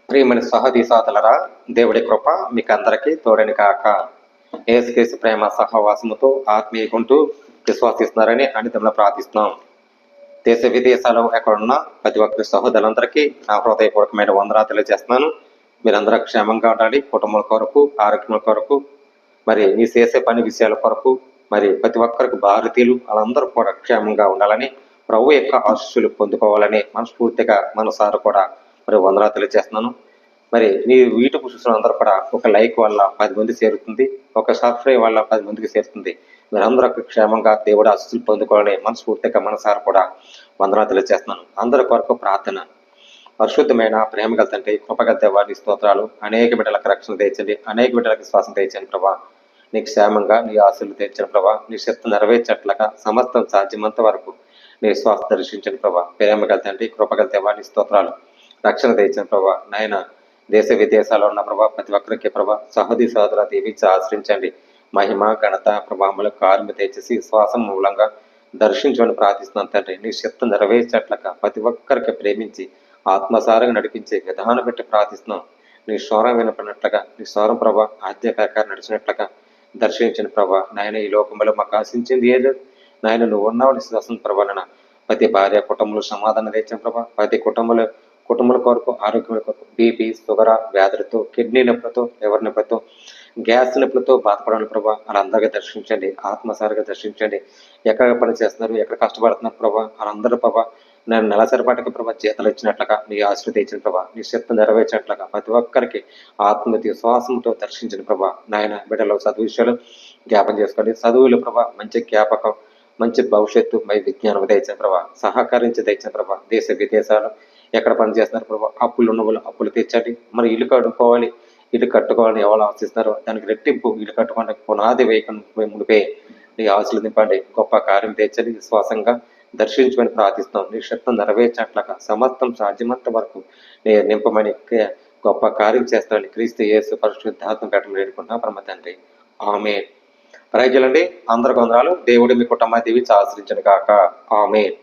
ప్రియమైన సహదీసాతులరా, దేవుడి కృప మీకు అందరికీ తోడని కాక. యేసుక్రీస్తు ప్రేమ సహవాసముతో ఆత్మీయకుంటూ విశ్వాసిస్తున్నారని అనితములు ప్రార్థిస్తున్నాం. దేశ విదేశాలు ఎక్కడున్నా ప్రతి ఒక్కరి సహోదరులందరికీ నా హృదయపూర్వకమైన వందనాలు తెలియజేస్తున్నాను. మీరందరూ క్షేమంగా ఉండాలి, కుటుంబాల కొరకు, ఆరోగ్యముల కొరకు, మరి మీ చేసే పని విషయాల కొరకు, మరి ప్రతి ఒక్కరికి భారతీయులు వాళ్ళందరూ కూడా క్షేమంగా ఉండాలని, ప్రభు యొక్క ఆశీస్సులు పొందుకోవాలని మనస్ఫూర్తిగా మనసారా కూడా మరి వందనాలు తెలియజేస్తున్నాను. మరి మీ యూట్యూబ్ చూసిన అందరూ కూడా ఒక లైక్ వల్ల 10 మంది చేరుతుంది, ఒక సబ్స్క్రైబ్ వల్ల 10 మందికి చేరుతుంది. మీరందరూ క్షేమంగా దేవుడు ఆశీస్సులు పొందుకోవాలని మనస్ఫూర్తిగా మనసారా కూడా వందనాలు తెలియజేస్తున్నాను. అందరి కొరకు ప్రార్థన. పరిశుద్ధమైన ప్రేమ గల తండ్రి, కృపగల దేవాన్ని స్తోత్రాలు. అనేక బిడ్డలకు రక్షణ తెచ్చండి, అనేక బిడ్డలకు విశ్వాసం తెచ్చండి ప్రభా. నీకు క్షేమంగా నీ ఆశలు తెచ్చండి ప్రభా. నీ శక్తి నెరవేర్చట్లుగా సమస్తం సాధ్యమంత వరకు నీ శ్వాస దర్శించండి ప్రభా. ప్రేమ గల తండ్రి, కృపగల దేవాన్ని స్తోత్రాలు. రక్షణ తెచ్చండి ప్రభా. నాయన దేశ విదేశాల్లో ఉన్న ప్రభా ప్రతి ఒక్కరికి ప్రభా సహోదరి సహోదర దీవించి ఆశ్రయించండి. మహిమ ఘనత ప్రభావములు కార్యము తెచ్చేసి విశ్వాసం మూలంగా దర్శించమని ప్రార్థిస్తున్నాను తండ్రి. నీ శక్తి నెరవేర్చట్లక ప్రతి ఒక్కరికి ప్రేమించి ఆత్మసారంగా నడిపించే విధానం పెట్టి ప్రార్థిస్తున్నాం. నీ స్వరం వినపడినట్లుగా, నీ స్వరం ప్రభా ఆజ్ఞ ప్రకారం నడిచినట్లుగా దర్శించిన ప్రభా. నాయన ఈ లోకంలో మాకు ఆశించింది ఏదో నాయన నువ్వు ఉన్నావు విశ్వాసం ప్రభాన. ప్రతి భార్య కుటుంబంలో సమాధానం తెచ్చిన ప్రభా. ప్రతి కుటుంబాల కొరకు, ఆరోగ్యం కొరకు, బీపీ, షుగర్ వ్యాధులతో, కిడ్నీ నొప్పులతో, లివర్ నొప్పులతో, గ్యాస్ నొప్పులతో బాధపడాలి ప్రభా. వాళ్ళందరికీ దర్శించండి, ఆత్మసారిగా దర్శించండి. ఎక్కడ పని చేస్తున్నారు, ఎక్కడ కష్టపడుతున్నారు ప్రభా, వాళ్ళందరూ ప్రభా నేను నెలసరిపాటికి ప్రభా జీతాలు ఇచ్చినట్లుగా నీ ఆశీర్వాదం ఇచ్చిన ప్రభా, నీ శక్తి నెరవేర్చినట్లుగా ప్రతి ఒక్కరికి ఆత్మహత్య శ్వాసంతో దర్శించిన ప్రభా. నాయన బిడ్డలో చదువు విషయాలు జ్ఞాపం చేసుకోండి. చదువులు ప్రభా మంచి జ్ఞాపకం, మంచి భవిష్యత్తు, మై విజ్ఞానం దయచిన ప్రభా. సహకరించి దయచిన ప్రభా. దేశ విదేశాలు ఎక్కడ పని చేస్తున్నారు ప్రభా, అప్పులు ఉన్న వాళ్ళు అప్పులు తెచ్చండి. మరి ఇల్లు కట్టుకోవాలి, ఇల్లు కట్టుకోవాలని ఎవరు ఆశిస్తున్నారో దానికి రెట్టింపు ఇల్లు కట్టుకోండి. పునాది వేయకుండా మునిపే నీ ఆశలు నింపండి. గొప్ప కార్యం తెచ్చని విశ్వాసంగా దర్శించమని ప్రార్థిస్తాం. నీ శక్తం నెరవేర్చినట్లుగా సమస్తం సాధ్యమంత వరకు నీ నింపమని గొప్ప కార్యం చేస్తామని క్రీస్తు యేసు పరిశుద్ధాత్మ పెట్టమని వేడుకుంటున్నాం పరమ తండ్రి. ఆమేన్. ప్రజలండి అందరికి వందనాలు. దేవుడు మీ కుటుంబాన్ని దీవించి ఆశ్రయించను కాక. ఆమేన్.